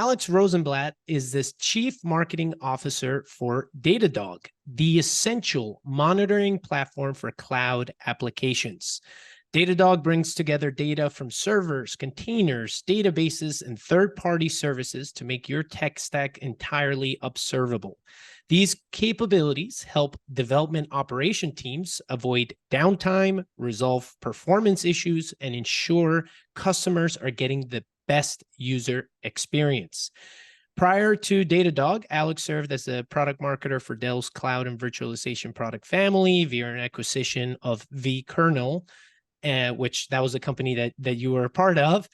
Alex Rosemblat is this Chief Marketing Officer for Datadog, the essential monitoring platform for cloud applications. Datadog brings together data from servers, containers, databases, and third-party services to make your tech stack entirely observable. These capabilities help development operation teams avoid downtime, resolve performance issues, and ensure customers are getting the best user experience. Prior to Datadog, Alex served as a product marketer for Dell's cloud and virtualization product family via an acquisition of vKernel, which that was a company that you were a part of,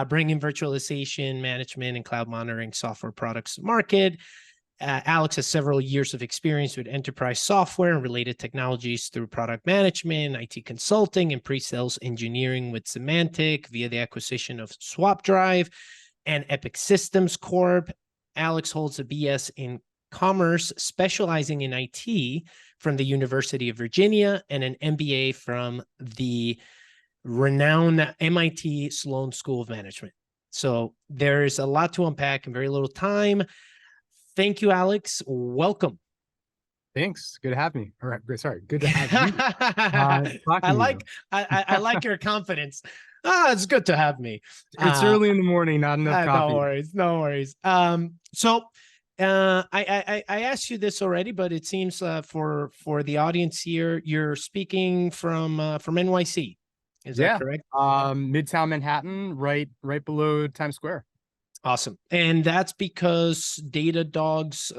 bringing virtualization management and cloud monitoring software products to market. Alex has several years of experience with enterprise software and related technologies through product management, IT consulting, and pre-sales engineering with Symantec via the acquisition of SwapDrive and Epic Systems Corp. Alex holds a BS in Commerce, specializing in IT from the University of Virginia, and an MBA from the renowned MIT Sloan School of Management. So there's a lot to unpack in very little time. Thank you, Alex. Welcome. Thanks. Good to have me. All right. Sorry. Good to have you. I like your confidence. It's good to have me. It's early in the morning, not enough coffee. No worries. So I asked you this already, but it seems for the audience here, you're speaking from NYC. Is that correct? Midtown Manhattan, right below Times Square. Awesome. And that's because Datadog's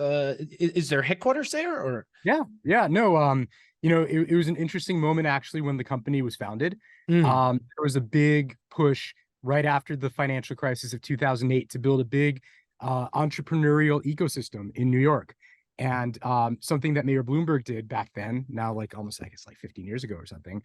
is their headquarters there, or? Yeah. No, it was an interesting moment actually when the company was founded. There was a big push right after the financial crisis of 2008 to build a big entrepreneurial ecosystem in New York. And something that Mayor Bloomberg did back then, now like almost, I guess, like 15 years ago or something,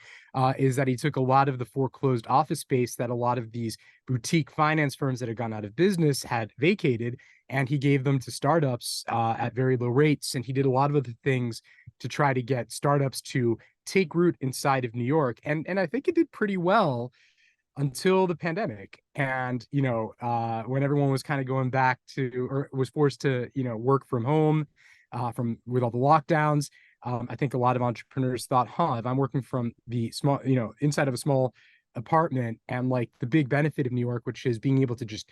is that he took a lot of the foreclosed office space that a lot of these boutique finance firms that had gone out of business had vacated, and he gave them to startups at very low rates. And he did a lot of other things to try to get startups to take root inside of New York. And I think it did pretty well until the pandemic. And, when everyone was kind of going back to, or was forced to, work from home, with all the lockdowns, I think a lot of entrepreneurs thought, if I'm working from the small, inside of a small apartment, and like the big benefit of New York, which is being able to just,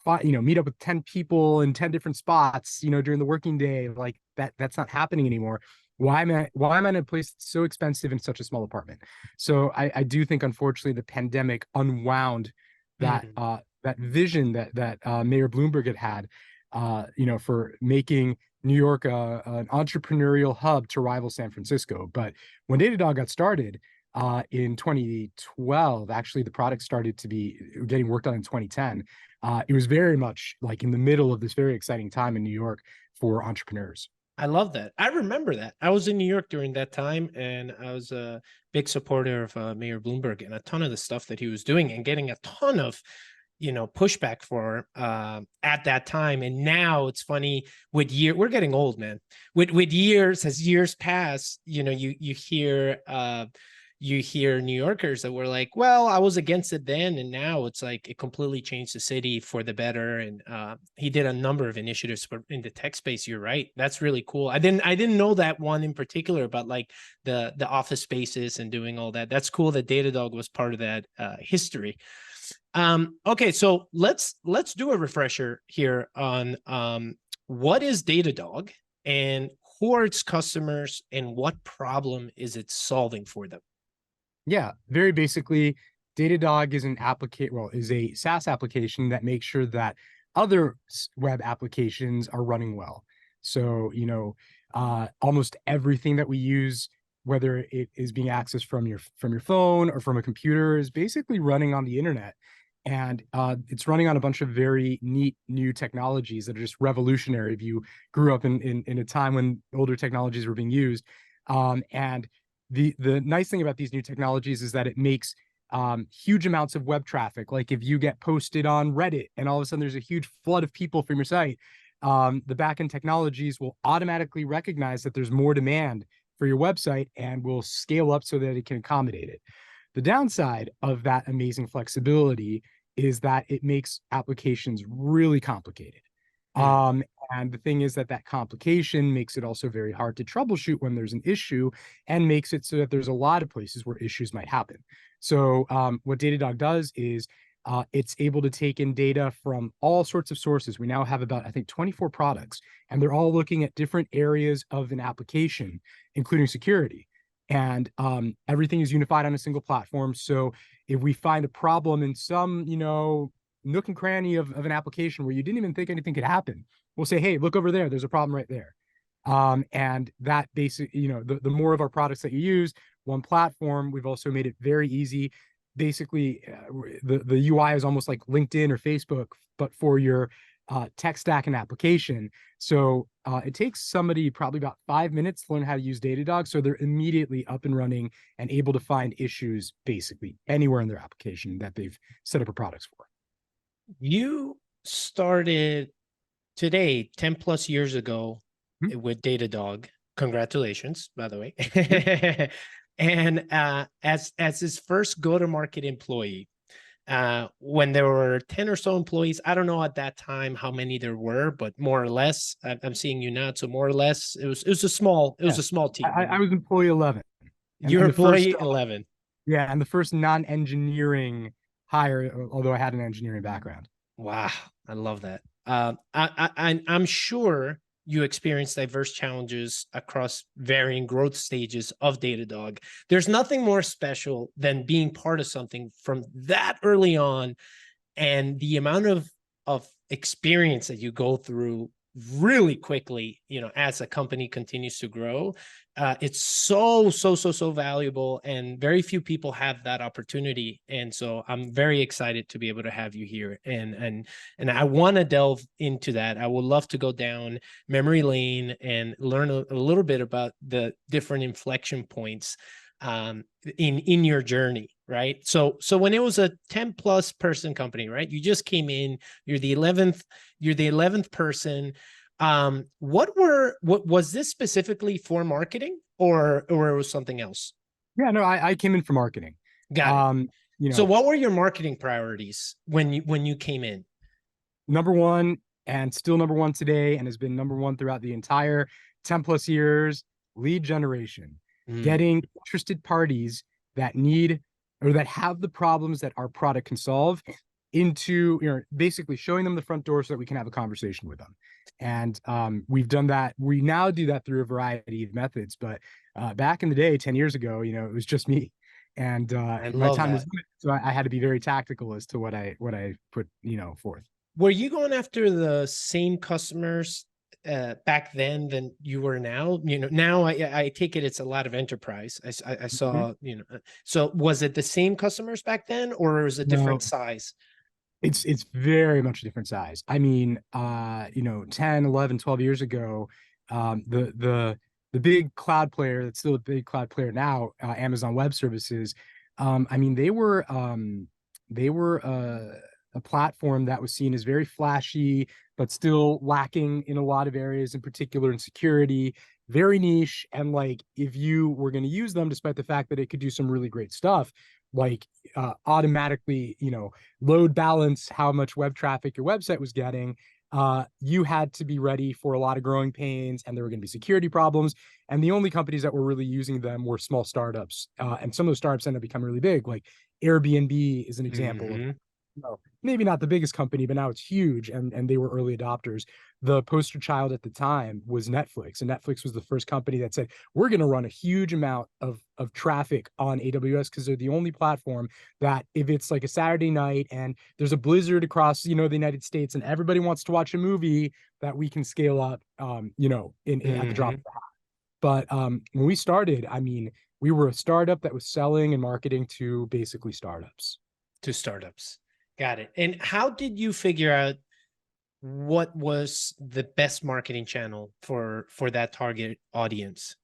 meet up with 10 people in 10 different spots, during the working day, like that's not happening anymore. Why am I in a place that's so expensive in such a small apartment? So I do think, unfortunately, the pandemic unwound that that vision that Mayor Bloomberg had for making New York an entrepreneurial hub to rival San Francisco. But when Datadog got started in 2012, actually the product started to be getting worked on in 2010. It was very much like in the middle of this very exciting time in New York for entrepreneurs. I love that. I remember that. I was in New York during that time, and I was a big supporter of Mayor Bloomberg and a ton of the stuff that he was doing, and getting a ton of pushback for at that time. And now it's funny, we're getting old, man. With years, as years pass, you hear New Yorkers that were like, well, I was against it then, and now it's like it completely changed the city for the better. And he did a number of initiatives in the tech space. You're right. That's really cool. I didn't know that one in particular, but like the office spaces and doing all that. That's cool that Datadog was part of that history. Okay, so let's do a refresher here on what is Datadog and who are its customers and what problem is it solving for them? Yeah, very basically, Datadog is is a SaaS application that makes sure that other web applications are running well. So, almost everything that we use, whether it is being accessed from your phone or from a computer, is basically running on the internet. And it's running on a bunch of very neat new technologies that are just revolutionary if you grew up in a time when older technologies were being used. And the nice thing about these new technologies is that it makes huge amounts of web traffic. Like if you get posted on Reddit and all of a sudden there's a huge flood of people from your site, the backend technologies will automatically recognize that there's more demand for your website and will scale up so that it can accommodate it. The downside of that amazing flexibility is that it makes applications really complicated. Mm. And the thing is that that complication makes it also very hard to troubleshoot when there's an issue, and makes it so that there's a lot of places where issues might happen. So what Datadog does is it's able to take in data from all sorts of sources. We now have about, I think, 24 products, and they're all looking at different areas of an application, including security. And everything is unified on a single platform. So if we find a problem in some, nook and cranny of an application where you didn't even think anything could happen, we'll say, hey, look over there. There's a problem right there. And that basically, the more of our products that you use, one platform, we've also made it very easy. Basically, the UI is almost like LinkedIn or Facebook, but for your tech stack and application. So it takes somebody probably about 5 minutes to learn how to use Datadog. So they're immediately up and running and able to find issues basically anywhere in their application that they've set up a products for. You started today 10 plus years ago with Datadog. Congratulations, by the way. And as his first go-to-market employee, when there were 10 or so employees, I don't know at that time how many there were, but more or less, I'm seeing you now. So more or less, it was a small team. I was employee 11. You're employee 11. Yeah, and the first non-engineering hire, although I had an engineering background. Wow, I love that. I'm sure you experience diverse challenges across varying growth stages of Datadog. There's nothing more special than being part of something from that early on, and the amount of experience that you go through really quickly, as a company continues to grow. It's so valuable, and very few people have that opportunity. And so I'm very excited to be able to have you here. And I want to delve into that. I would love to go down memory lane and learn a little bit about the different inflection points in your journey, right? So when it was a 10 plus person company, right? You just came in, you're the 11th person. What was this specifically for marketing, or it was something else? Yeah, no, I came in for marketing. Got it. So what were your marketing priorities when you came in? Number one, and still number one today, and has been number one throughout the entire 10 plus years, lead generation. Getting interested parties that need or that have the problems that our product can solve into, basically showing them the front door so that we can have a conversation with them. And we've done that. We now do that through a variety of methods. But back in the day, 10 years ago, it was just me. And my time was limited, so I had to be very tactical as to what I put, forth. Were you going after the same customers back then than you were now? Now I take it it's a lot of enterprise. I saw, so was it the same customers back then, or was it different size? It's very much a different size. I mean, 10, 11, 12 years ago, the big cloud player that's still a big cloud player now, Amazon Web Services, I mean, they were a platform that was seen as very flashy, but still lacking in a lot of areas, in particular in security, very niche. And like, if you were going to use them, despite the fact that it could do some really great stuff, like automatically, load balance how much web traffic your website was getting, you had to be ready for a lot of growing pains, and there were going to be security problems. And the only companies that were really using them were small startups. And some of those startups ended up becoming really big, like Airbnb is an example of, maybe not the biggest company, but now it's huge, and they were early adopters. The poster child at the time was Netflix, and Netflix was the first company that said, we're going to run a huge amount of traffic on AWS, because they're the only platform that, if it's like a Saturday night and there's a blizzard across, the United States, and everybody wants to watch a movie, that we can scale up, at the drop of a hat. But when we started, I mean, we were a startup that was selling and marketing to basically startups. Got it. And how did you figure out what was the best marketing channel for that target audience?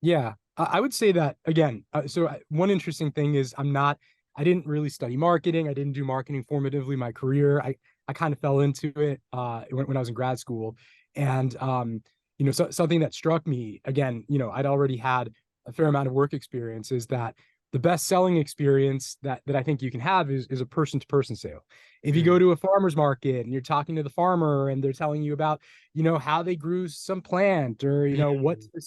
Yeah, I would say that again. So one interesting thing is I didn't really study marketing. I didn't do marketing formatively my career. I kind of fell into it when I was in grad school. And something that struck me, again, I'd already had a fair amount of work experience, is that the best selling experience that I think you can have is a person-to-person sale. If you go to a farmer's market and you're talking to the farmer and they're telling you about, how they grew some plant, or,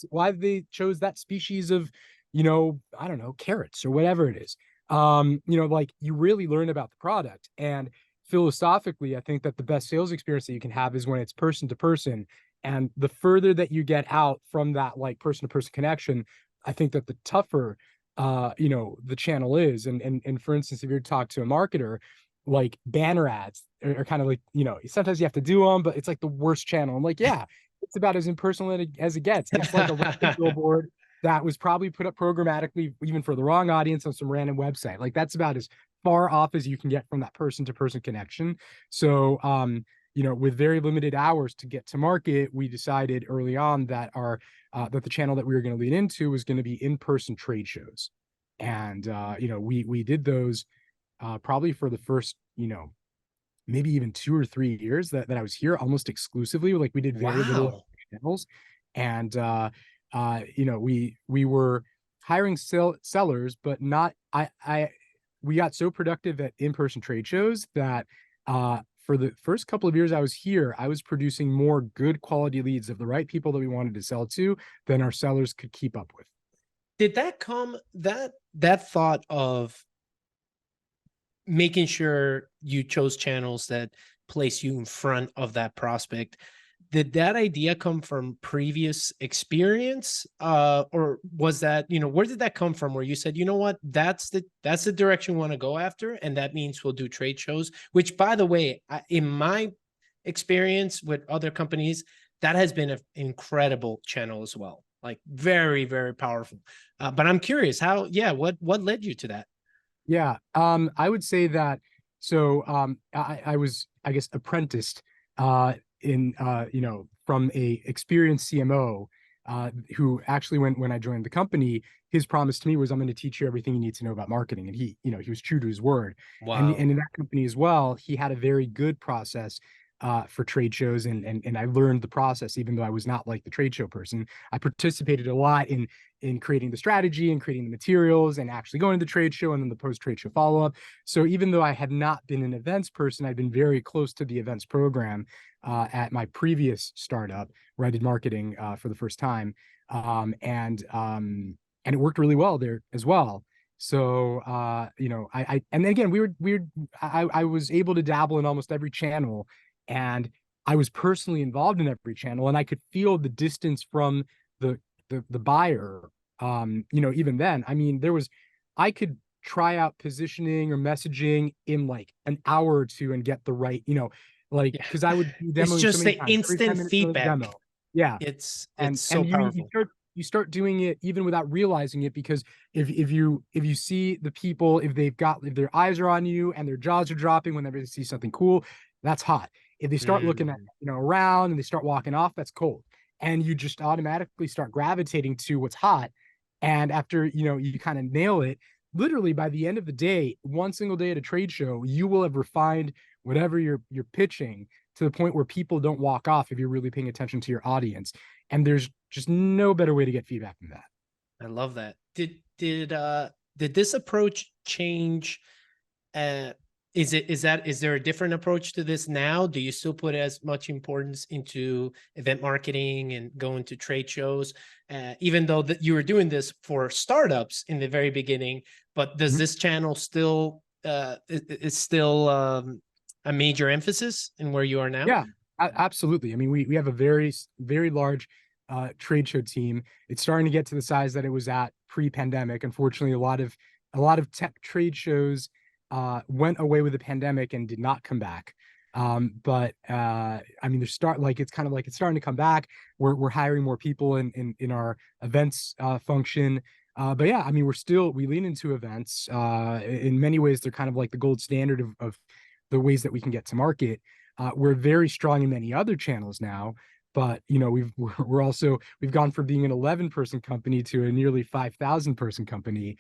why they chose that species of, I don't know, carrots or whatever it is. Like, you really learn about the product. And philosophically, I think that the best sales experience that you can have is when it's person to person. And the further that you get out from that, like, person to person connection, I think that the tougher the channel is. And for instance, if you're to talk to a marketer, like, banner ads are kind of like, sometimes you have to do them, but it's like the worst channel. I'm like, yeah, it's about as impersonal as it gets. It's like a random billboard that was probably put up programmatically, even for the wrong audience, on some random website. Like, that's about as far off as you can get from that person to person connection. So, with very limited hours to get to market, we decided early on that that the channel that we were going to lead into was going to be in-person trade shows. And we did those probably for the first, maybe even 2 or 3 years that I was here, almost exclusively. Like, we did very little channels. And we were hiring sellers, but not we got so productive at in-person trade shows that for the first couple of years I was here, I was producing more good quality leads of the right people that we wanted to sell to than our sellers could keep up with. Did that come, that thought of making sure you chose channels that place you in front of that prospect, did that idea come from previous experience, or was that, where did that come from, where you said, what, that's the direction we want to go after, and that means we'll do trade shows? Which, by the way, in my experience with other companies, that has been an incredible channel as well, like very, very powerful. But I'm curious what led you to that? Yeah, I would say that. So I was, I guess, apprenticed from a experienced CMO who actually, when I joined the company, his promise to me was, I'm going to teach you everything you need to know about marketing. And he was true to his word. Wow. And in that company as well, he had a very good process for trade shows, and I learned the process, even though I was not like the trade show person. I participated a lot in creating the strategy and creating the materials and actually going to the trade show and then the post-trade show follow-up. So even though I had not been an events person, I'd been very close to the events program at my previous startup where I did marketing for the first time. And it worked really well there as well. So, and then again, I was able to dabble in almost every channel, and I was personally involved in every channel, and I could feel the distance from the buyer. Even then, I mean, I could try out positioning or messaging in like an hour or two and get the right, because I would do demoing. It's just so many the times, instant feedback. demo. Yeah, It's and so powerful. You start doing it even without realizing it, because if you see the people, if their eyes are on you and their jaws are dropping whenever they see something cool, that's hot. If they start looking at around and they start walking off, that's cold. And you just automatically start gravitating to what's hot. And after you kind of nail it, literally by the end of the day, one single day at a trade show, you will have refined whatever you're pitching to the point where people don't walk off if you're really paying attention to your audience. And there's just no better way to get feedback than that. I love that. Did this approach change? Is there a different approach to this now? Do you still put as much importance into event marketing and going to trade shows, even though that you were doing this for startups in the very beginning? But does this channel still is still a major emphasis in where you are now? Yeah, absolutely. I mean, we have a very, very large trade show team. It's starting to get to the size that it was at pre-pandemic. Unfortunately, a lot of tech trade shows went away with the pandemic and did not come back. But I mean, it's starting to come back. We're hiring more people in our events function. But yeah, I mean, we lean into events. In many ways, they're kind of like the gold standard of the ways that we can get to market. We're very strong in many other channels now, but we've gone from being an 11-person company to a nearly 5,000-person company.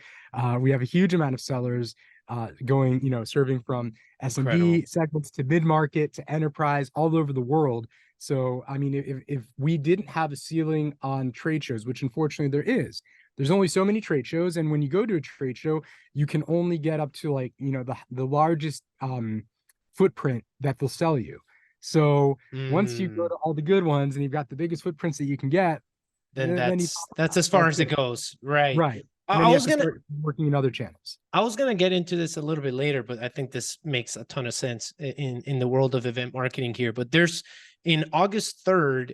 We have a huge amount of sellers going, serving from SMB segments to mid-market to enterprise all over the world. So, I mean, if we didn't have a ceiling on trade shows, which unfortunately there's only so many trade shows, and when you go to a trade show, you can only get up to like, you know, the largest footprint that they'll sell you. So once you go to all the good ones and you've got the biggest footprints that you can get, then then you that's as far as it it. goes, right? Right. And I, then I you was have to gonna start working in other channels. I was gonna get into this a little bit later, but I think this makes a ton of sense in the world of event marketing here. But there's in August 3rd,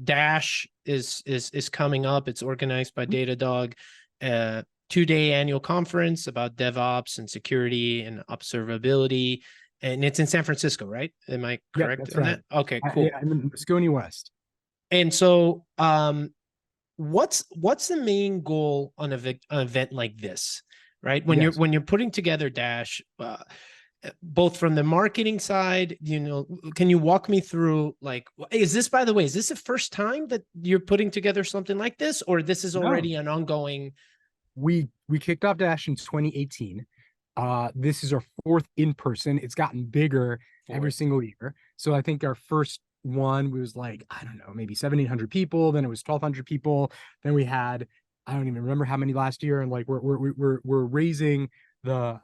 Dash is coming up. It's organized by Datadog, 2-day annual conference about DevOps and security and observability, and it's in San Francisco, right? Am I Yeah, correct that's on right. that? Okay, cool. I'm in Moscone West. And so, what's the main goal on an event like this, right? When Yes. you're putting together Dash, both from the marketing side, you know, can you walk me through, like, is this, by the way, is this the first time that you're putting together something like this, or this is No. already an ongoing? We kicked off Dash in 2018. This is our fourth in person. It's gotten bigger every single year. So I think our first one was like, I don't know, maybe 1,700 people. Then it was 1,200 people. Then we had, I don't even remember how many last year. And like we're raising the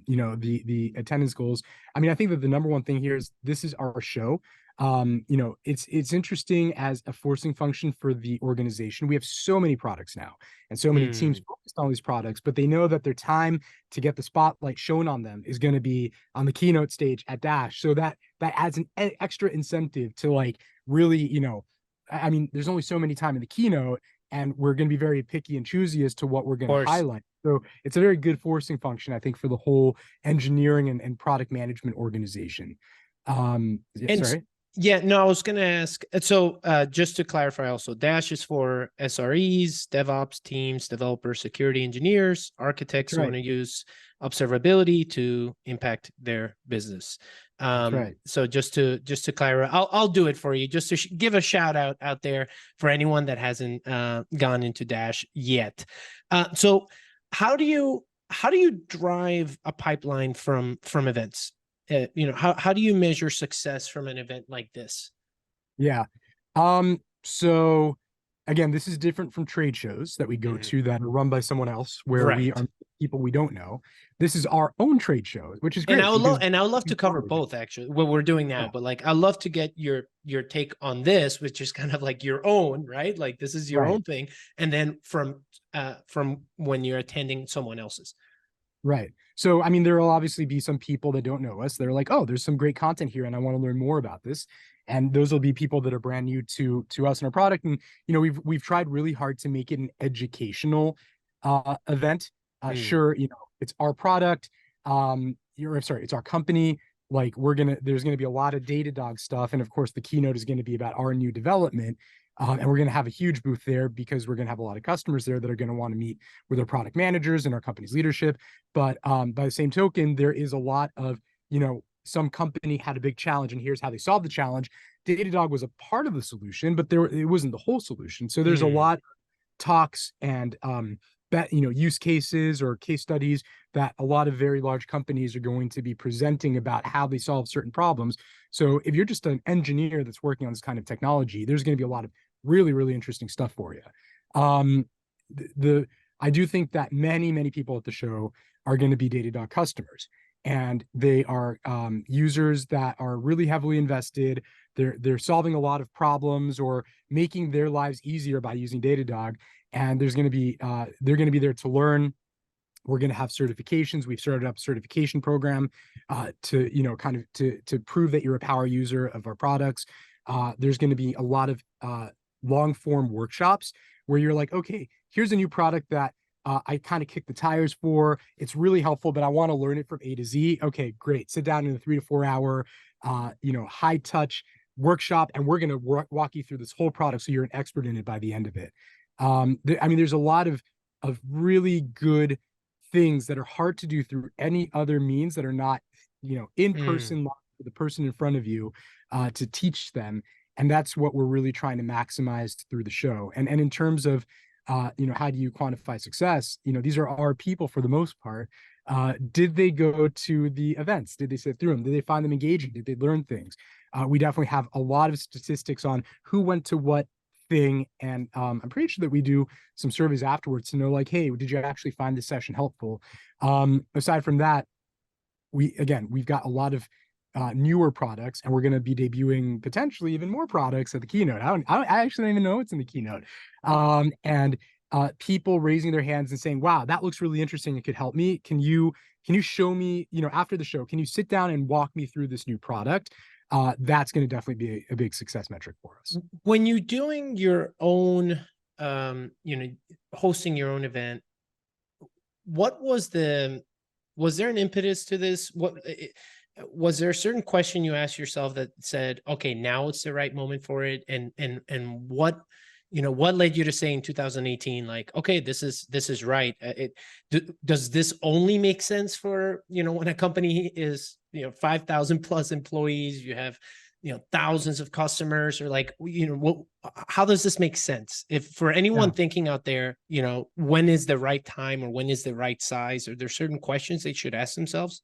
you know, the attendance goals. I mean, I think that the number one thing here is this is our show. You know, it's interesting as a forcing function for the organization. We have so many products now and so many teams focused on these products, but they know that their time to get the spotlight shown on them is going to be on the keynote stage at Dash. So that adds an extra incentive to like really, you know, I mean, there's only so many time in the keynote, and we're going to be very picky and choosy as to what we're going to highlight. So it's a very good forcing function, I think, for the whole engineering and product management organization. Sorry. Yeah, no, I was going to ask. So just to clarify also, Dash is for SREs, DevOps teams, developers, security engineers, architects who want to use observability to impact their business. So just to clarify, I'll do it for you, just to give a shout out there for anyone that hasn't gone into Dash yet. So how do you drive a pipeline from events? You know, how do you measure success from an event like this? Yeah. So again, this is different from trade shows that we go to that are run by someone else, where we are people we don't know. This is our own trade show, which is great. And I would love to cover both, actually, what we're doing now. But like, I love to get your take on this, which is kind of like your own, right? Like, this is your own thing, and then from when you're attending someone else's. Right. So, I mean, there will obviously be some people that don't know us. They're like, oh, there's some great content here and I want to learn more about this. And those will be people that are brand new to us and our product. And, you know, we've tried really hard to make it an educational event. Sure, you know, it's our product. It's our company. Like there's gonna be a lot of Datadog stuff. And of course, the keynote is going to be about our new development. And we're going to have a huge booth there because we're going to have a lot of customers there that are going to want to meet with our product managers and our company's leadership. But by the same token, there is a lot of, you know, some company had a big challenge and here's how they solved the challenge. Datadog was a part of the solution, but it wasn't the whole solution. So there's a lot of talks and use cases or case studies that a lot of very large companies are going to be presenting about how they solve certain problems. So if you're just an engineer that's working on this kind of technology, there's going to be a lot of really, really interesting stuff for you. I do think that many people at the show are going to be Datadog customers, and they are users that are really heavily invested. They're solving a lot of problems or making their lives easier by using Datadog. And there's going to be they're going to be there to learn. We're going to have certifications. We've started up a certification program to prove that you're a power user of our products. There's going to be a lot of long form workshops where you're like, okay, here's a new product that I kind of kick the tires for. It's really helpful, but I want to learn it from A to Z. Okay, great. Sit down in a 3 to 4 hour, high touch workshop, and we're going to walk you through this whole product so you're an expert in it by the end of it. There's a lot of really good things that are hard to do through any other means that are not, in person with the person in front of you to teach them. And that's what we're really trying to maximize through the show. And in terms of, how do you quantify success? These are our people for the most part. Did they go to the events? Did they sit through them? Did they find them engaging? Did they learn things? We definitely have a lot of statistics on who went to what thing. And I'm pretty sure that we do some surveys afterwards to know, like, hey, did you actually find this session helpful? Aside from that, we've got a lot of newer products, and we're going to be debuting potentially even more products at the keynote. I actually don't even know what's in the keynote. And people raising their hands and saying, wow, that looks really interesting. It could help me. Can you show me, after the show, can you sit down and walk me through this new product? That's going to definitely be a big success metric for us. When you're doing your own, hosting your own event, was there an impetus to this? Was there a certain question you asked yourself that said, okay, now it's the right moment for it? And what led you to say in 2018, like, okay, this is right. Does this only make sense for, when a company is, 5,000 plus employees, you have, thousands of customers, or like, how does this make sense? If for anyone thinking out there, when is the right time, or when is the right size? Are there certain questions they should ask themselves?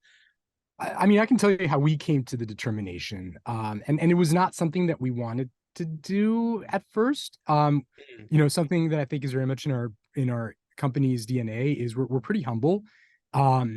I mean, I can tell you how we came to the determination. And it was not something that we wanted to do at first. Something that I think is very much in our company's DNA is we're pretty humble. Our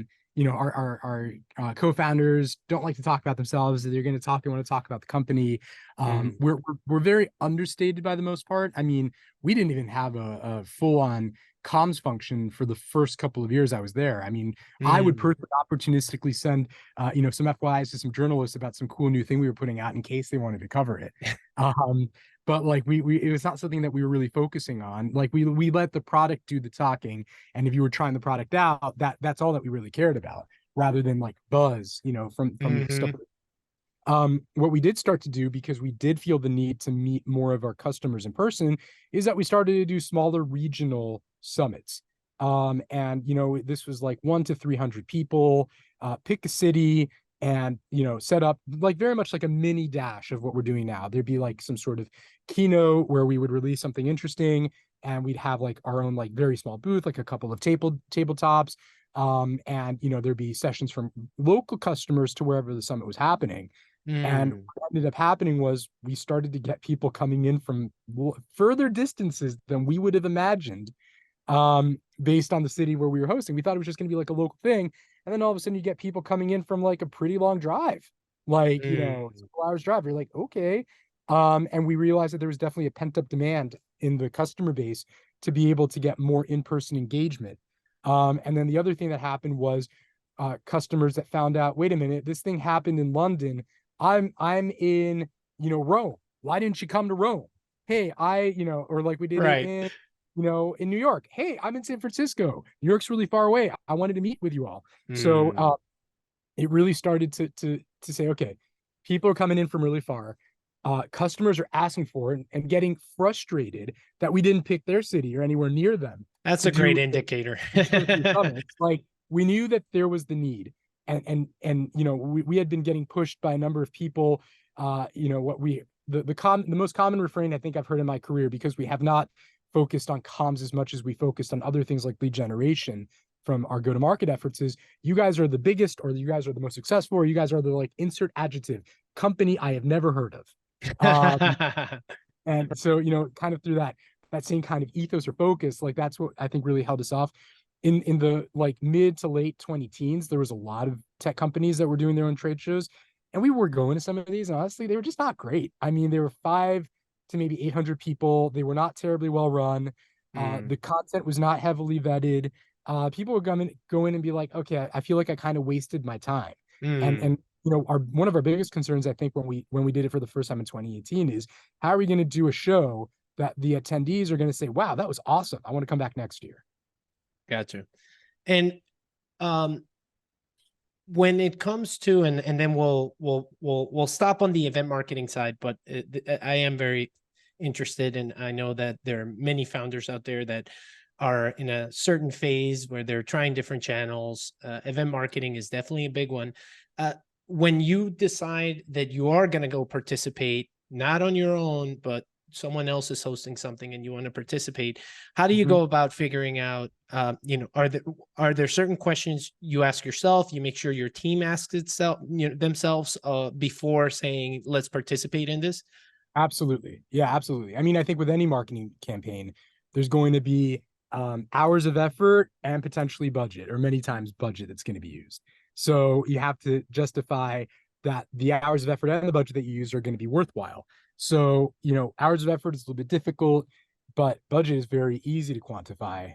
co-founders don't like to talk about themselves. They're going to want to talk about the company. We're very understated by the most part. I mean, we didn't even have a full-on comms function for the first couple of years I was there. I mean, I would personally opportunistically send, some FYIs to some journalists about some cool new thing we were putting out in case they wanted to cover it. But like it was not something that we were really focusing on. Like we let the product do the talking, and if you were trying the product out, that's all that we really cared about, rather than like buzz, from stuff. What we did start to do, because we did feel the need to meet more of our customers in person, is that we started to do smaller regional summits. And this was like 1 to 300 people, pick a city, and set up like very much like a mini dash of what we're doing now. There'd be like some sort of keynote where we would release something interesting, and we'd have like our own like very small booth, like a couple of tabletops. And there'd be sessions from local customers to wherever the summit was happening. And what ended up happening was we started to get people coming in from further distances than we would have imagined, based on the city where we were hosting. We thought it was just going to be like a local thing. And then all of a sudden you get people coming in from like a pretty long drive, like, several hours drive. You're like, okay. And we realized that there was definitely a pent up demand in the customer base to be able to get more in-person engagement. And then the other thing that happened was customers that found out, wait a minute, this thing happened in London. I'm in, Rome. Why didn't you come to Rome? Hey, or like we did it in, in New York. Hey, I'm in San Francisco. New York's really far away. I wanted to meet with you all. So it really started to say, okay, people are coming in from really far. Customers are asking for it and getting frustrated that we didn't pick their city or anywhere near them. That's a great indicator. Like we knew that there was the need. And we had been getting pushed by a number of people. The most common refrain I think I've heard in my career, because we have not focused on comms as much as we focused on other things like lead generation from our go-to-market efforts, is you guys are the biggest, or you guys are the most successful, or you guys are the like insert adjective company I have never heard of. And so, kind of through that same kind of ethos or focus, like that's what I think really held us off. In the like mid to late 2010s, there was a lot of tech companies that were doing their own trade shows, and we were going to some of these, and honestly, they were just not great. I mean, they were 5 to maybe 800 people. They were not terribly well run. The content was not heavily vetted. People would go in and be like, okay, I feel like I kind of wasted my time. And one of our biggest concerns, I think, when we did it for the first time in 2018, is how are we going to do a show that the attendees are going to say, wow, that was awesome, I want to come back next year. Gotcha. And when it comes to, and then we'll stop on the event marketing side, but I am very interested, and I know that there are many founders out there that are in a certain phase where they're trying different channels. Event marketing is definitely a big one. When you decide that you are going to go participate, not on your own, but someone else is hosting something and you want to participate, how do you go about figuring out, are there certain questions you ask yourself, you make sure your team asks themselves before saying, let's participate in this? Absolutely. Yeah, absolutely. I mean, I think with any marketing campaign, there's going to be hours of effort and potentially budget, or many times budget that's going to be used. So you have to justify that the hours of effort and the budget that you use are going to be worthwhile. So, hours of effort is a little bit difficult, but budget is very easy to quantify.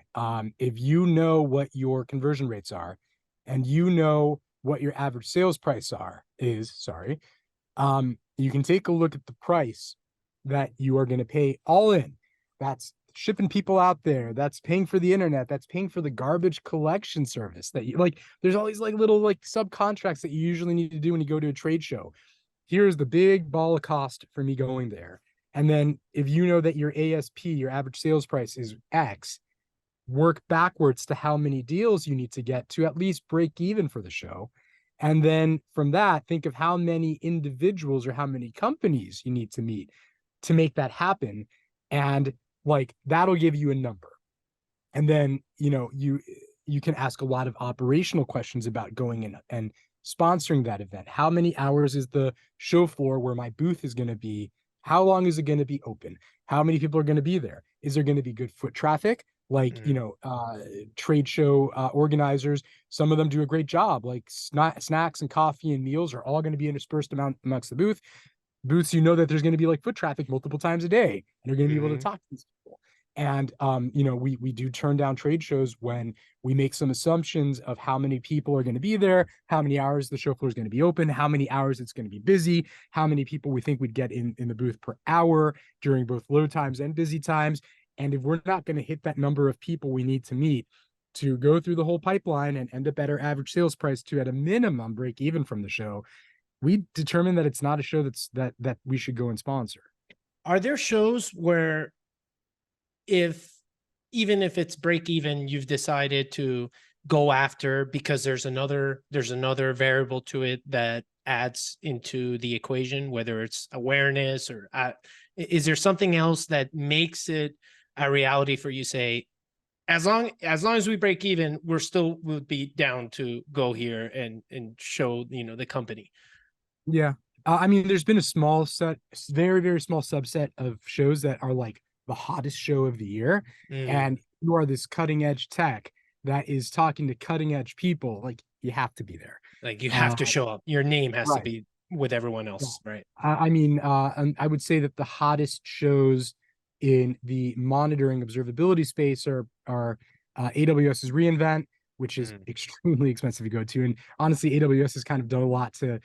If you know what your conversion rates are and you know what your average sales price you can take a look at the price that you are going to pay all in. That's shipping people out there. That's paying for the internet. That's paying for the garbage collection service that you like. There's all these like little like subcontracts that you usually need to do when you go to a trade show. Here's the big ball of cost for me going there. And then if you know that your ASP, your average sales price is X, work backwards to how many deals you need to get to at least break even for the show. And then from that, think of how many individuals or how many companies you need to meet to make that happen. And like that'll give you a number. And then, you can ask a lot of operational questions about going in and sponsoring that event. How many hours is the show floor where my booth is going to be? How long is it going to be open? How many people are going to be there? Is there going to be good foot traffic? Like, trade show organizers, some of them do a great job. Like snacks and coffee and meals are all going to be interspersed amongst the booths. That there's going to be like foot traffic multiple times a day, and you're going to be able to talk to these people. And we do turn down trade shows when we make some assumptions of how many people are going to be there, how many hours the show floor is going to be open, how many hours it's going to be busy, how many people we think we'd get in the booth per hour during both low times and busy times. And if we're not going to hit that number of people we need to meet to go through the whole pipeline and end up at our average sales price to at a minimum break even from the show, we determine that it's not a show that we should go and sponsor. Are there shows where even if it's break even, you've decided to go after because there's another variable to it that adds into the equation, whether it's awareness or is there something else that makes it a reality for you? Say, as long as we break even, we'll be down to go here and show the company. Yeah. I mean, there's been a very, very small subset of shows that are like the hottest show of the year. And you are this cutting edge tech that is talking to cutting edge people. Like you have to be there. Like you have to show up. Your name has to be with everyone else. Yeah. Right. I mean, I would say that the hottest shows in the monitoring observability space are AWS's reInvent, which is extremely expensive to go to. And honestly, AWS has kind of done a lot to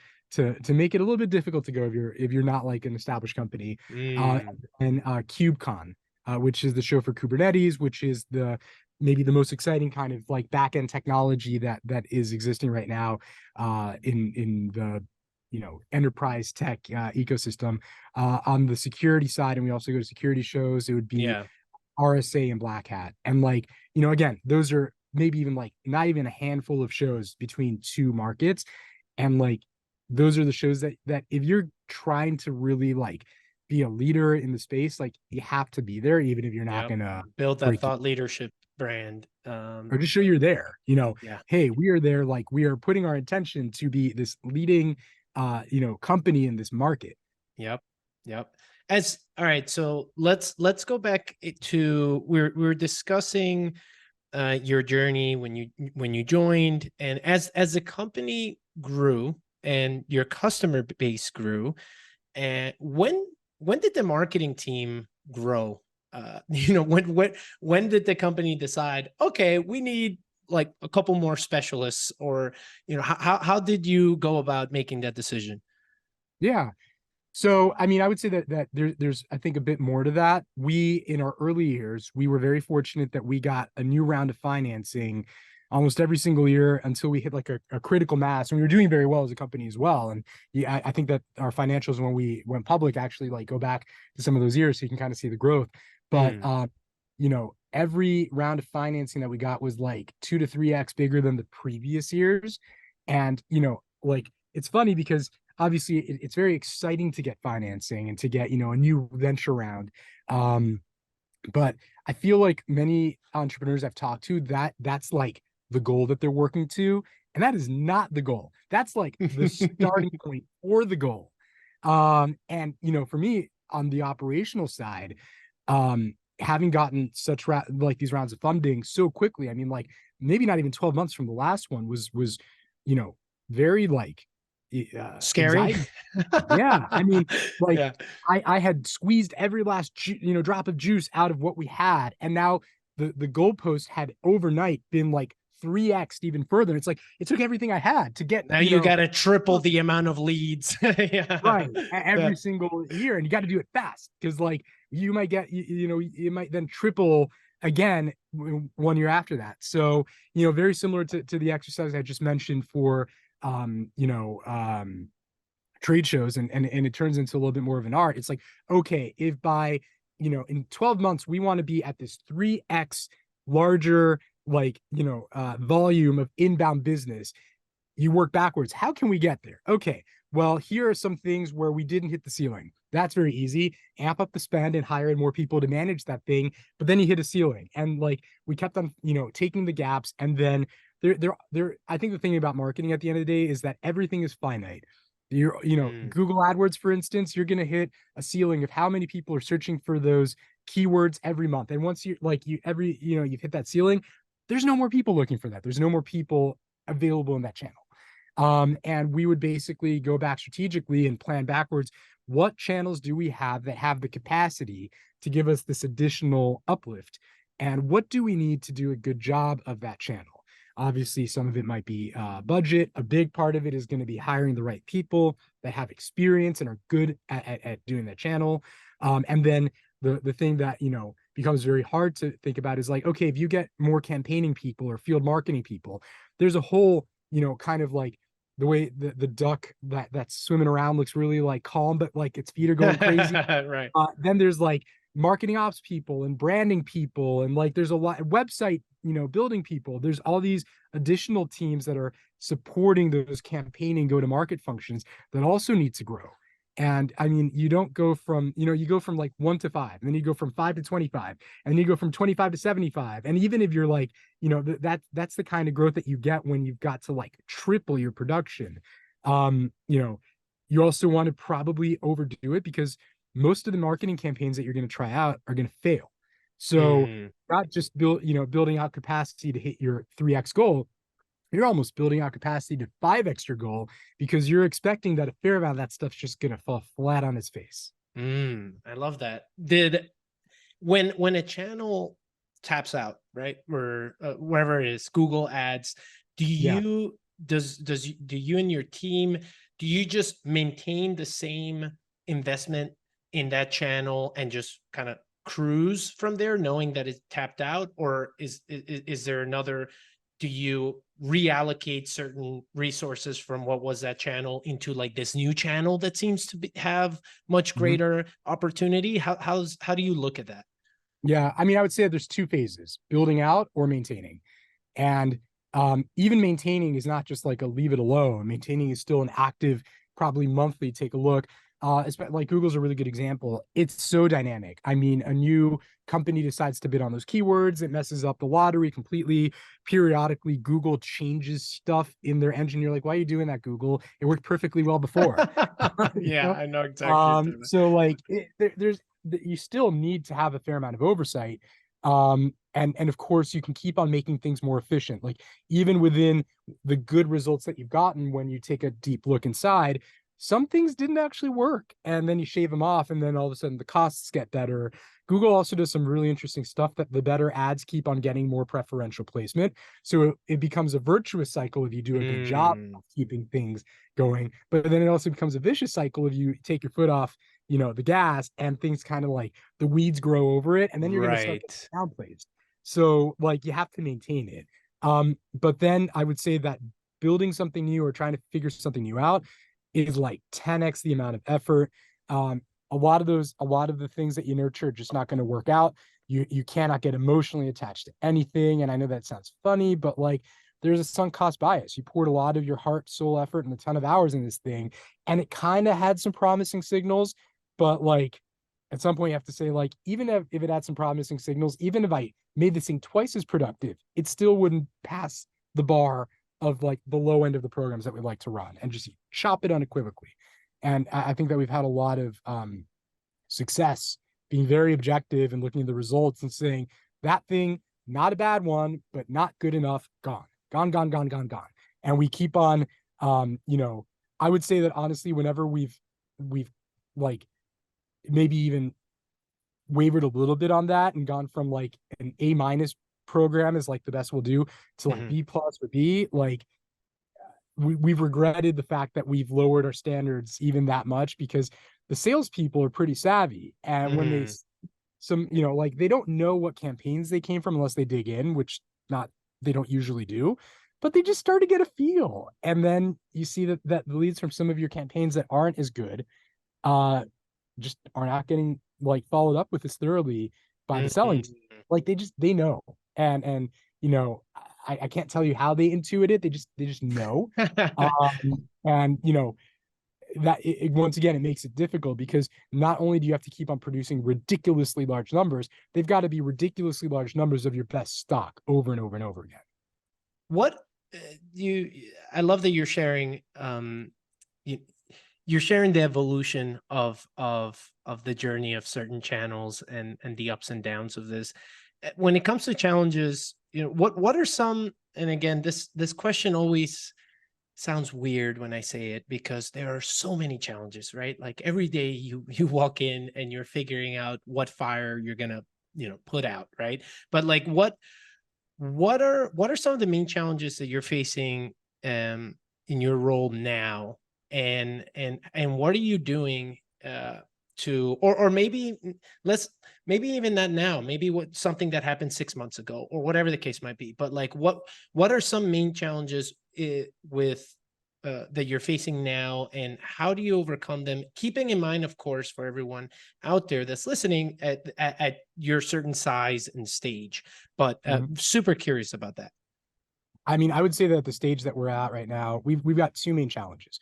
make it a little bit difficult to go if you're not like an established company. And KubeCon, which is the show for Kubernetes, which is maybe the most exciting kind of like backend technology that is existing right now in the enterprise tech ecosystem. On the security side, and we also go to security shows, it would be RSA and Black Hat. And like, again, those are maybe even like not even a handful of shows between two markets. And like, those are the shows that if you're trying to really like be a leader in the space, like you have to be there, even if you're not gonna build that thought leadership brand, or just show you're there. Hey, we are there. Like we are putting our intention to be this leading, company in this market. Yep. All right. So let's go back to we're discussing your journey when you joined, and as the company grew and your customer base grew, and when did the marketing team grow? When did the company decide, okay, we need like a couple more specialists, or how did you go about making that decision? Yeah. So, I mean, I would say that there's, I think, a bit more to that. In our early years, we were very fortunate that we got a new round of financing almost every single year until we hit like a critical mass. And we were doing very well as a company as well. And yeah, I think that our financials when we went public actually like go back to some of those years so you can kind of see the growth. But, every round of financing that we got was like 2 to 3x bigger than the previous years. And, like, it's funny because obviously it's very exciting to get financing and to get, a new venture round. But I feel like many entrepreneurs I've talked to, that's like the goal that they're working to. And that is not the goal. That's like the starting point for the goal. And, for me, on the operational side, having gotten such like these rounds of funding so quickly, I mean, like maybe not even 12 months from the last one was, you know, very like Scary. Yeah, I mean, like Yeah. I had squeezed every last drop of juice out of what we had, and now the goalpost had overnight been like 3x even further. It's like it took everything I had to get, Now you got to triple the amount of leads. Yeah. right Yeah. every single year, and you got to do it fast because like you might get you might then triple again 1 year after that. So very similar to the exercise I just mentioned for trade shows, and it turns into a little bit more of an art. It's like, okay, if by in 12 months we want to be at this 3x larger like volume of inbound business, you work backwards. How can we get there? Okay, well, here are some things where we didn't hit the ceiling. That's very easy. Amp up the spend and hire in more people to manage that thing. But then you hit a ceiling, and like we kept on taking the gaps, and then there I think the thing about marketing at the end of the day is that everything is finite. Google AdWords, for instance, you're going to hit a ceiling of how many people are searching for those keywords every month. And once you've hit that ceiling, there's no more people looking for that. There's no more people available in that channel. And we would basically go back strategically and plan backwards. What channels do we have that have the capacity to give us this additional uplift? And what do we need to do a good job of that channel? Obviously, some of it might be budget. A big part of it is going to be hiring the right people that have experience and are good at doing that channel. And then the thing that, becomes very hard to think about is like, okay, if you get more campaigning people or field marketing people, there's a whole, kind of like the way the duck that's swimming around looks really like calm, but like its feet are going crazy. Right. Then there's like marketing ops people and branding people, and like there's a lot website building people. There's all these additional teams that are supporting those campaigning go-to-market functions that also need to grow. And I mean, you don't go from you go from like 1 to 5, and then you go from 5 to 25, and then you go from 25 to 75. And even if you're like that's the kind of growth that you get when you've got to like triple your production. You also want to probably overdo it, because most of the marketing campaigns that you're going to try out are going to fail. So not just building out capacity to hit your 3x goal, you're almost building out capacity to 5x your goal, because you're expecting that a fair amount of that stuff's just going to fall flat on its face. I love that. When a channel taps out, right, or wherever it is, Google Ads, do you and your team, do you just maintain the same investment in that channel and just kind of cruise from there, knowing that it's tapped out? Or is there another, do you reallocate certain resources from what was that channel into like this new channel that seems to have much greater opportunity? How do you look at that? Yeah, I mean, I would say there's two phases: building out or maintaining. And even maintaining is not just like a leave it alone. Maintaining is still an active, probably monthly take a look. Like Google's a really good example. It's so dynamic. I mean, a new company decides to bid on those keywords, it messes up the lottery completely. Periodically, Google changes stuff in their engine. You're like, why are you doing that, Google? It worked perfectly well before. Yeah, I know exactly. So like you still need to have a fair amount of oversight. And of course you can keep on making things more efficient. Like even within the good results that you've gotten, when you take a deep look inside, some things didn't actually work, and then you shave them off, and then all of a sudden the costs get better. Google also does some really interesting stuff that the better ads keep on getting more preferential placement. So it becomes a virtuous cycle if you do a good job of keeping things going. But then it also becomes a vicious cycle if you take your foot off, the gas, and things kind of like the weeds grow over it, and then you're going to start getting downplaced. So like you have to maintain it. But then I would say that building something new or trying to figure something new out is like 10x the amount of effort. A lot of the things that you nurture are just not going to work out. You cannot get emotionally attached to anything. And I know that sounds funny, but like there's a sunk cost bias. You poured a lot of your heart, soul, effort, and a ton of hours in this thing, and it kind of had some promising signals. But like at some point you have to say, like, even if it had some promising signals, even if I made this thing twice as productive, it still wouldn't pass the bar of like the low end of the programs that we like to run, and just chop it unequivocally. And I think that we've had a lot of success, being very objective and looking at the results and saying that thing, not a bad one, but not good enough, gone, gone, gone, gone, gone, gone. And we keep on, I would say that honestly, whenever we've like maybe even wavered a little bit on that and gone from like an A- program is like the best we'll do to like B+ or B, like we've regretted the fact that we've lowered our standards even that much, because the salespeople are pretty savvy. And when they like they don't know what campaigns they came from unless they dig in, which they don't usually do, but they just start to get a feel. And then you see that the leads from some of your campaigns that aren't as good just are not getting like followed up with as thoroughly by the selling team. Like they know. And I can't tell you how they intuit it. They just know. And that once again, it makes it difficult, because not only do you have to keep on producing ridiculously large numbers, they've got to be ridiculously large numbers of your best stock over and over and over again. What I love that you're sharing, you're sharing the evolution of the journey of certain channels and the ups and downs of this. When it comes to challenges, what are some, and again, this question always sounds weird when I say it, because there are so many challenges, right? Like every day you walk in and you're figuring out what fire you're gonna put out, right? But like what are some of the main challenges that you're facing in your role now, and what are you doing to, or maybe maybe even not now, maybe something that happened 6 months ago, or whatever the case might be, but like what are some main challenges with that you're facing now, and how do you overcome them, keeping in mind, of course, for everyone out there that's listening at your certain size and stage, but super curious about that. I mean, I would say that at the stage that we're at right now, we've got two main challenges.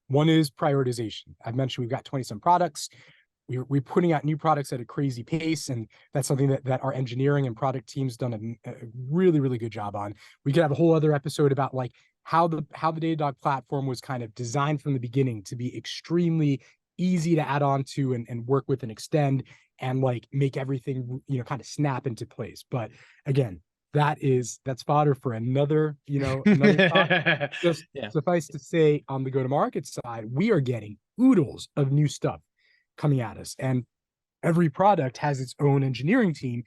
One is prioritization. I've mentioned we've got 20 some products. We're putting out new products at a crazy pace, and that's something that our engineering and product teams done a really, really good job on. We could have a whole other episode about like how the Datadog platform was kind of designed from the beginning to be extremely easy to add on to and work with and extend, and like make everything kind of snap into place. But again, that's fodder for another talk. Just suffice to say, on the go-to-market side, we are getting oodles of new stuff coming at us, and every product has its own engineering team,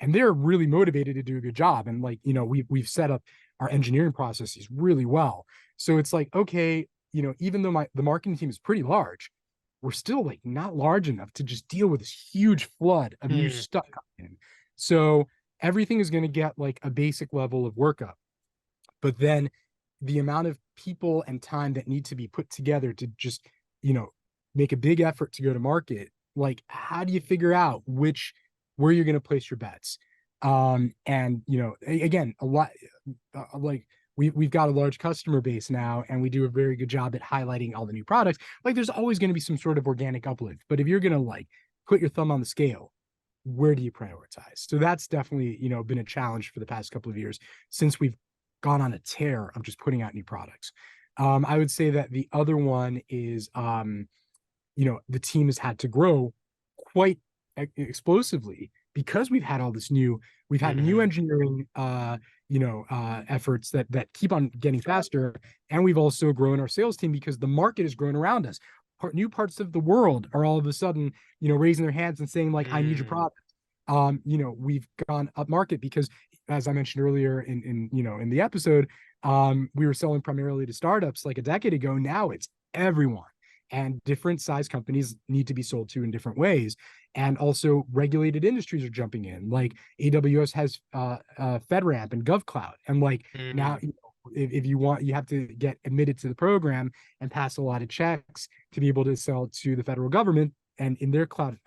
and they're really motivated to do a good job. And like we've set up our engineering processes really well, so it's like, okay, even though the marketing team is pretty large, we're still like not large enough to just deal with this huge flood of new stuff coming in. So everything is going to get like a basic level of workup, but then the amount of people and time that need to be put together to just make a big effort to go to market, like how do you figure out where you're going to place your bets? And again, a lot like we've got a large customer base now, and we do a very good job at highlighting all the new products. Like there's always going to be some sort of organic uplift, but if you're going to like put your thumb on the scale, where do you prioritize? So that's definitely been a challenge for the past couple of years since we've gone on a tear of just putting out new products. I would say that the other one is the team has had to grow quite explosively, because we've had new engineering efforts that keep on getting faster, and we've also grown our sales team because the market has grown around us. New parts of the world are all of a sudden raising their hands and saying like, I need your product. We've gone up market because, as I mentioned earlier in the episode, we were selling primarily to startups like a decade ago. Now it's everyone, and different size companies need to be sold to in different ways. And also regulated industries are jumping in, like AWS has FedRAMP and GovCloud. And like now, if you want, you have to get admitted to the program and pass a lot of checks to be able to sell to the federal government and in their cloud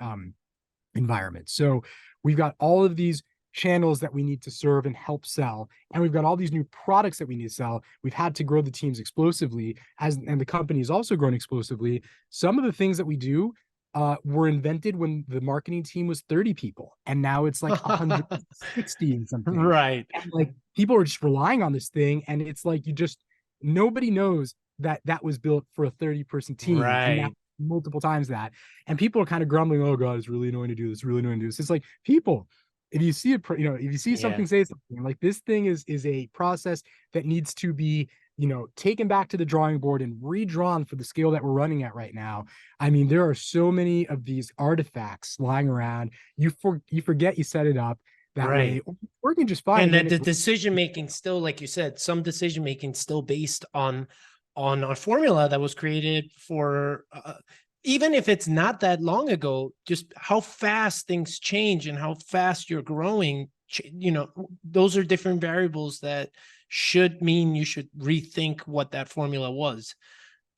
environment. So we've got all of these channels that we need to serve and help sell, and we've got all these new products that we need to sell. We've had to grow the teams explosively, and the company has also grown explosively. Some of the things that we do were invented when the marketing team was 30 people, and now it's like 160 and something. Right. And like people are just relying on this thing, and it's like nobody knows that was built for a 30-person team. Right. And now multiple times that. And people are kind of grumbling, oh God, it's really annoying to do this, really annoying to do this. It's like, people, if you see it, you know, if you see something, Yeah. say something, like this thing is a process that needs to be, you know, taken back to the drawing board and redrawn for the scale that we're running at right now. I mean, there are so many of these artifacts lying around. You forget you set it up that way, Right. working just fine. And And then that the it, decision making still, like you said, some decision making still based on a formula that was created for even if it's not that long ago, just how fast things change and how fast you're growing. You know, those are different variables that should mean you should rethink what that formula was.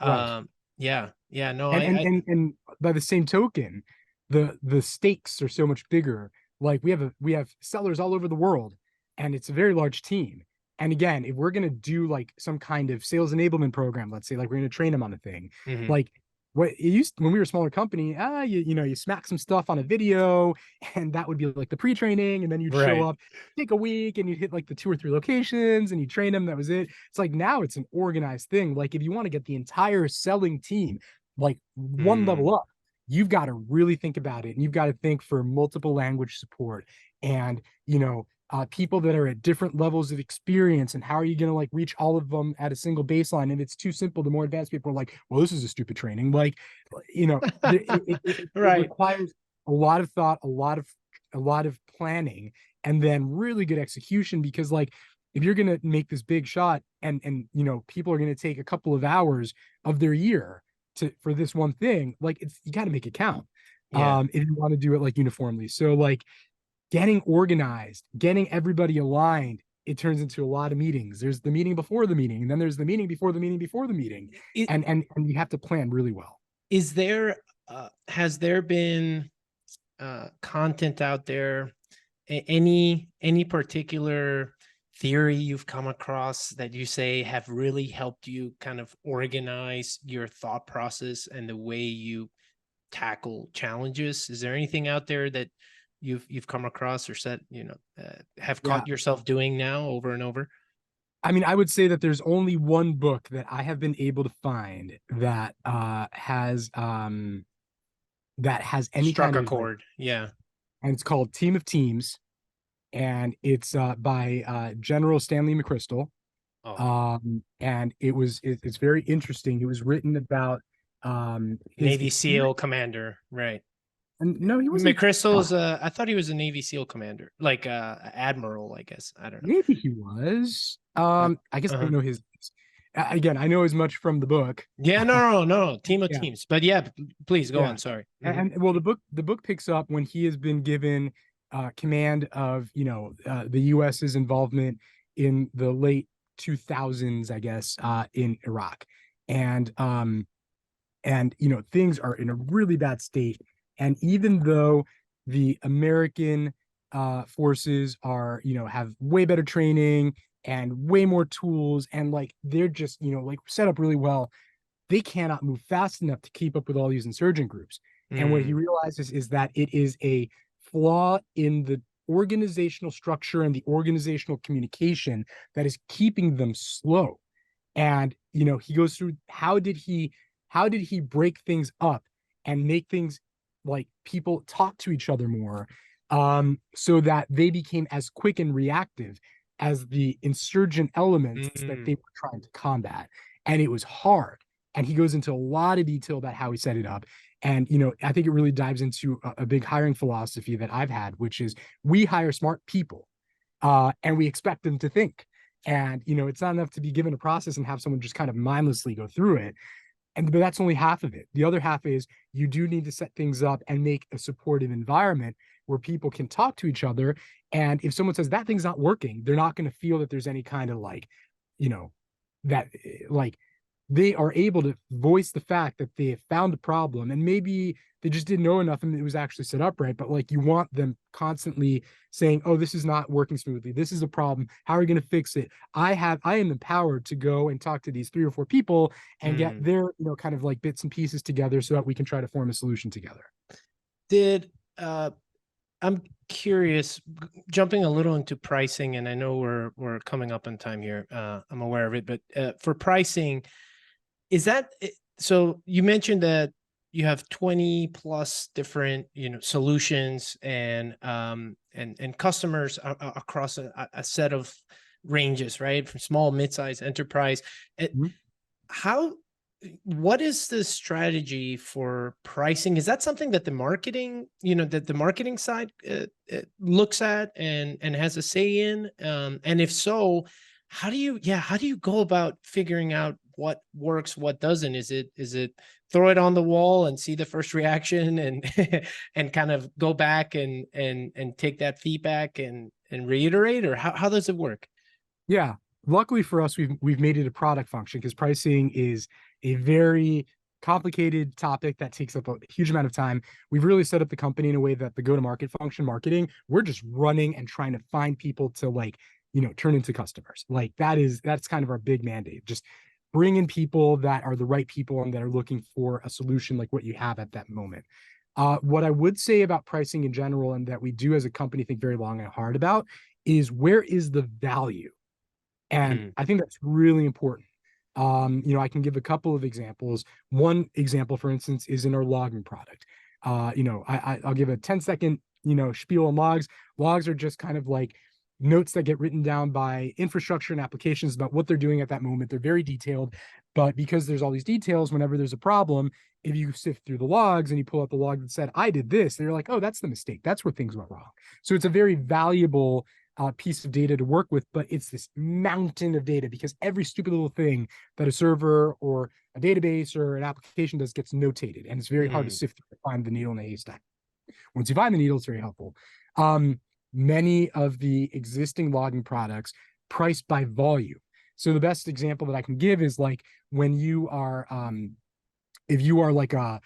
right. Yeah, yeah, no, And I and by the same token, the stakes are so much bigger. Like we have sellers all over the world, and it's a very large team. And again, if we're gonna do like some kind of sales enablement program, let's say like we're gonna train them on a thing, mhm. like what it used when we were a smaller company, you know, you smack some stuff on a video, and that would be like the pre-training, and then you'd show Right. up, take a week, and you'd hit like the 2 or 3 locations, and you train them. That was it. It's like now it's an organized thing. Like if you want to get the entire selling team like one Mm, level up, you've got to really think about it, and you've got to think for multiple language support, and you know, people that are at different levels of experience, and how are you going to like reach all of them at a single baseline? And it's too simple. The more advanced people are like, well, this is a stupid training. Like, you know, it right. requires a lot of thought, a lot of planning, and then really good execution. Because like, if you're going to make this big shot, and you know, people are going to take a couple of hours of their year for this one thing, like it's, you got to make it count, Yeah. if you want to do it like uniformly. So like, getting organized, getting everybody aligned, it turns into a lot of meetings. There's the meeting before the meeting, and then there's the meeting before the meeting before the meeting. It, And you have to plan really well. is there has there been content out there, any particular theory you've come across that you say have really helped you kind of organize your thought process and the way you tackle challenges? Is there anything out there that you've come across or said, you know, have Yeah. caught yourself doing now over and over? I mean, I would say that there's only one book that I have been able to find that has any Struck kind a of like, chord. Yeah. and it's called Team of Teams, and it's by General Stanley McChrystal. Oh, And it's very interesting. It was written about his Navy experience. SEAL commander, right? And no, he wasn't. McChrystal is I thought he was a Navy SEAL commander, like admiral, I guess. I don't know. Maybe he was. I guess I Uh-huh. don't know his. Again, I know as much from the book. Yeah, no, team of Yeah, teams. But yeah, please go yeah. on. Sorry. Mhm. And well, the book picks up when he has been given command of, you know, the U.S.'s involvement in the late 2000s, I guess, in Iraq, and you know, things are in a really bad state. And even though the American forces are, you know, have way better training and way more tools, and like they're just, you know, like set up really well, they cannot move fast enough to keep up with all these insurgent groups. And what he Mm, realizes is that it is a flaw in the organizational structure and the organizational communication that is keeping them slow. And you know, he goes through how did he break things up and make things like people talk to each other more, so that they became as quick and reactive as the insurgent elements that mm. they were trying to combat. And it was hard. And he goes into a lot of detail about how he set it up. And you know, I think it really dives into a big hiring philosophy that I've had, which is we hire smart people, and we expect them to think. And you know, it's not enough to be given a process and have someone just kind of mindlessly go through it. But that's only half of it. The other half is you do need to set things up and make a supportive environment where people can talk to each other. And if someone says that thing's not working, they're not going to feel that there's any kind of like, you know, that like they are able to voice the fact that they have found a problem, and maybe they just didn't know enough and it was actually set up right. But like, you want them constantly saying, oh, this is not working smoothly, this is a problem, how are we going to fix it? I am empowered to go and talk to these 3 or 4 people and get Mm. their, you know, kind of like bits and pieces together so that we can try to form a solution together. Did I'm curious, jumping a little into pricing, and I know we're coming up on time here. I'm aware of it, but for pricing, is that so? You mentioned that you have 20 plus different, solutions and customers across a set of ranges, right? From small, mid-size, enterprise. Mhm. How, what is the strategy for pricing? Is that something that the marketing, that the marketing side looks at and has a say in? And if so, how do you go about figuring out what works, what doesn't? Is it throw it on the wall and see the first reaction and and kind of go back and take that feedback and reiterate, or how does it work? Yeah. Luckily for us, we've made it a product function because pricing is a very complicated topic that takes up a huge amount of time. We've really set up the company in a way that the go-to-market function, marketing, we're just running and trying to find people to like, turn into customers. Like that's kind of our big mandate. Just bring in people that are the right people and that are looking for a solution like what you have at that moment. What I would say about pricing in general, and that we do as a company think very long and hard about, is where is the value? And Mm, I think that's really important. I can give a couple of examples. One example, for instance, is in our logging product. I'll give a 10-second, spiel on logs. Logs are just kind of like notes that get written down by infrastructure and applications about what they're doing at that moment. They're very detailed, but because there's all these details, whenever there's a problem, if you sift through the logs and you pull out the log that said, I did this, they're like, oh, that's the mistake. That's where things went wrong. So it's a very valuable piece of data to work with, but it's this mountain of data because every stupid little thing that a server or a database or an application does gets notated, and it's very hard to mm, sift through to find the needle in a haystack. Once you find the needle, it's very helpful. Many of the existing logging products price by volume. So the best example that I can give is like when you are, if you are like a,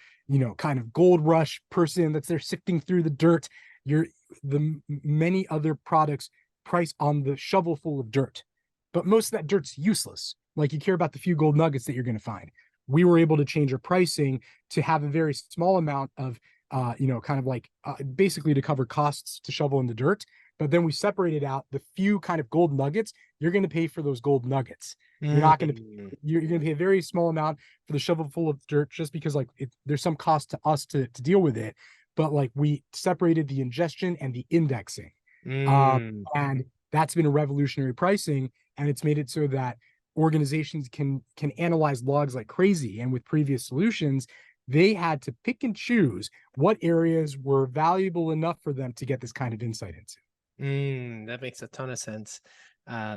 kind of gold rush person that's there sifting through the dirt, the many other products price on the shovel full of dirt, but most of that dirt's useless. Like you care about the few gold nuggets that you're going to find. We were able to change our pricing to have a very small amount of, kind of like basically to cover costs to shovel in the dirt. But then we separated out the few kind of gold nuggets. You're going to pay for those gold nuggets. You're not going to. mm. You're going to pay a very small amount for the shovel full of dirt, just because like there's some cost to us to deal with it. But like we separated the ingestion and the indexing, Mm. and that's been a revolutionary pricing, and it's made it so that organizations can analyze logs like crazy. And with previous solutions, they had to pick and choose what areas were valuable enough for them to get this kind of insight into. That makes a ton of sense.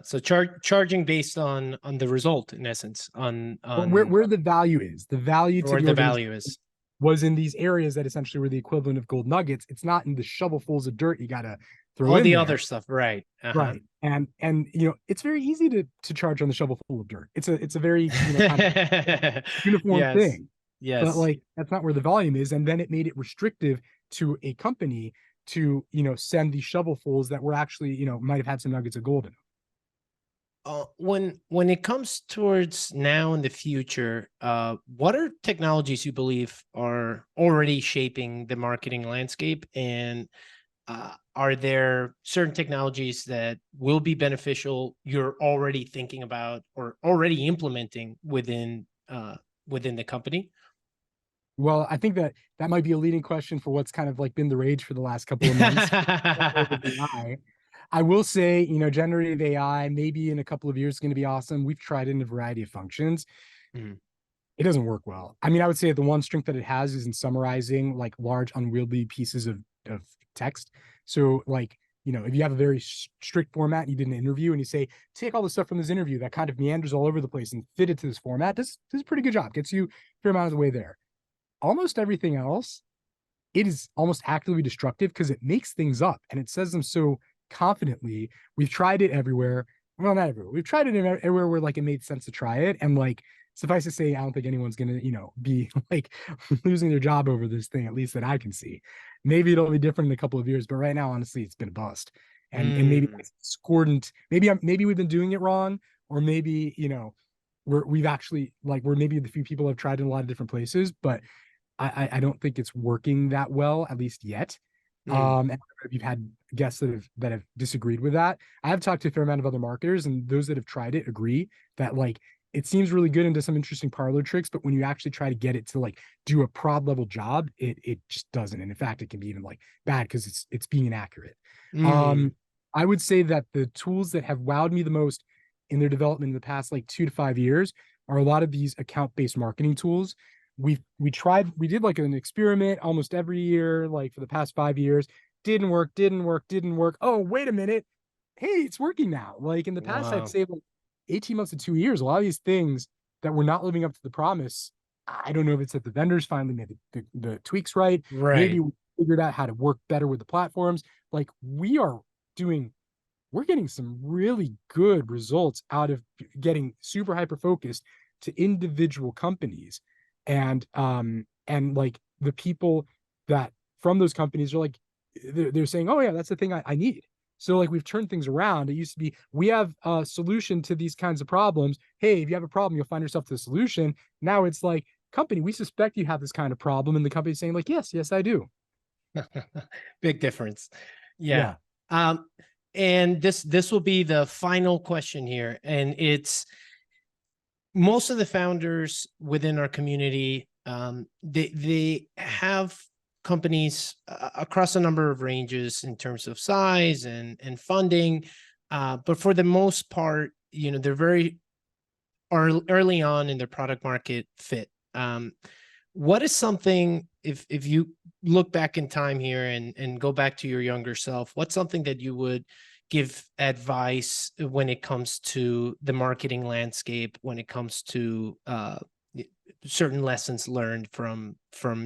So charging based on the result, in essence, But on where the value is, the value to where the the organization value is. was in these areas that essentially were the equivalent of gold nuggets. It's not in the shovelfuls of dirt you got to throw All in the there. other stuff, right? Right. And it's very easy to charge on the shovel full of dirt. It's a very, kind of uniform Yes, thing. But yes. like that's not where the volume is. And then it made it restrictive to a company to, send these shovelfuls that were actually, might have had some nuggets of gold in them. When it comes towards now in the future, what are technologies you believe are already shaping the marketing landscape, and are there certain technologies that will be beneficial you're already thinking about or already implementing within the company? Well, I think that might be a leading question for what's kind of like been the rage for the last couple of months. I will say, generative AI, maybe in a couple of years, is going to be awesome. We've tried it in a variety of functions. Mhm. It doesn't work well. I mean, I would say the one strength that it has is in summarizing like large, unwieldy pieces of text. So, like, if you have a very strict format, and you did an interview and you say, take all the stuff from this interview that kind of meanders all over the place and fit it to this format, this is a pretty good job. Gets you a fair amount of the way there. Almost everything else, it is almost actively destructive because it makes things up and it says them so confidently. We've tried it everywhere. Well, not everywhere. We've tried it everywhere where like it made sense to try it. And like, suffice to say, I don't think anyone's gonna, be like losing their job over this thing, at least that I can see. Maybe it'll be different in a couple of years, but right now, honestly, it's been a bust. And maybe Mm. that's discordant. Maybe we've been doing it wrong, or maybe, we've actually like we're maybe the few people have tried in a lot of different places, but I don't think it's working that well, at least yet. Mm. And if you've had guests that have disagreed with that, I have talked to a fair amount of other marketers, and those that have tried it agree that like it seems really good and does some interesting parlor tricks, but when you actually try to get it to like do a prod level job, it just doesn't. And in fact, it can be even like bad because it's being inaccurate. Mm, I would say that the tools that have wowed me the most in their development in the past like 2 to 5 years are a lot of these account-based marketing tools. We did like an experiment almost every year, like for the past 5 years. Didn't work, didn't work, didn't work. Oh, wait a minute. Hey, it's working now. Like in the past, I'd wow. say like 18 months to 2 years, a lot of these things that were not living up to the promise. I don't know if it's that the vendors finally made the tweaks right. Maybe Right. we figured out how to work better with the platforms. Like doing we're getting some really good results out of getting super hyper focused to individual companies, and like the people that from those companies are like they're saying, oh yeah, that's the thing I need. So like we've turned things around. It used to be we have a solution to these kinds of problems. Hey, if you have a problem, you'll find yourself the solution. Now it's like, company, we suspect you have this kind of problem, and the company's saying like, yes I do. Big difference. Yeah. Yeah. Um, and this will be the final question here. And it's most of the founders within our community, they have companies across a number of ranges in terms of size and funding. But for the most part, they're very early on in their product market fit. What is something, if you look back in time here and go back to your younger self, what's something that you would give advice when it comes to the marketing landscape, when it comes to certain lessons learned from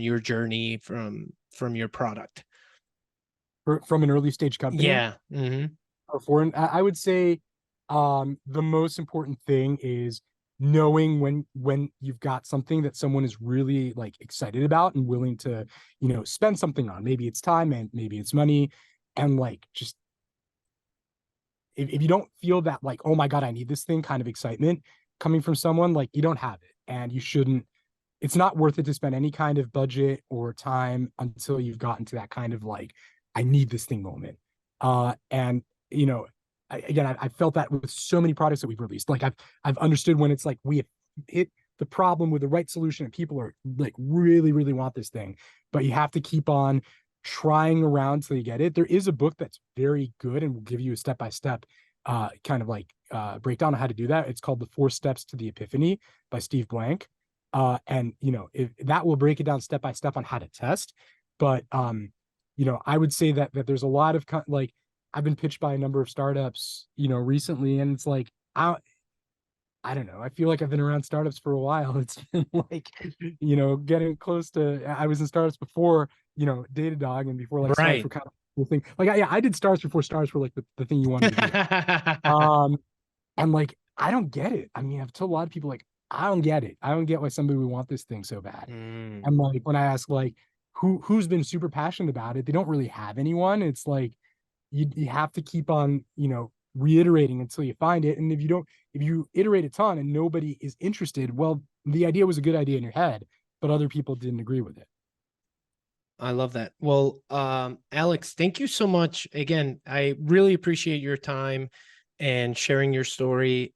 your journey, from your product? From an early stage company. Yeah. Mm-hmm. Or foreign, I would say the most important thing is knowing when you've got something that someone is really like excited about and willing to, spend something on. Maybe it's time and maybe it's money. And like just if you don't feel that like, oh my God, I need this thing kind of excitement coming from someone, like you don't have it. And you shouldn't, it's not worth it to spend any kind of budget or time until you've gotten to that kind of like, I need this thing moment. And you know, I felt that with so many products that we've released. Like I've understood when it's like we have hit the problem with the right solution and people are like really, really want this thing, but you have to keep on trying around till you get it. There is a book that's very good and will give you a step-by-step kind of like breakdown on how to do that. It's called The 4 Steps to the Epiphany by Steve Blank. And if that will break it down step by step on how to test. But I would say that there's a lot of like I've been pitched by a number of startups, recently, and it's like I don't know. I feel like I've been around startups for a while. It's been like, getting close to. I was in startups before, Datadog, and before like startups were Right. kind of the thing. Like, yeah, I did startups before startups were like the thing you wanted to do. And like, I don't get it. I mean, I've told a lot of people like, I don't get it. I don't get why somebody would want this thing so bad. Mm. And like when I ask like who's been super passionate about it, they don't really have anyone. It's like you have to keep on, reiterating until you find it. And if you iterate a ton and nobody is interested, well, the idea was a good idea in your head, but other people didn't agree with it. I love that. Well, Alex, thank you so much. Again, I really appreciate your time and sharing your story.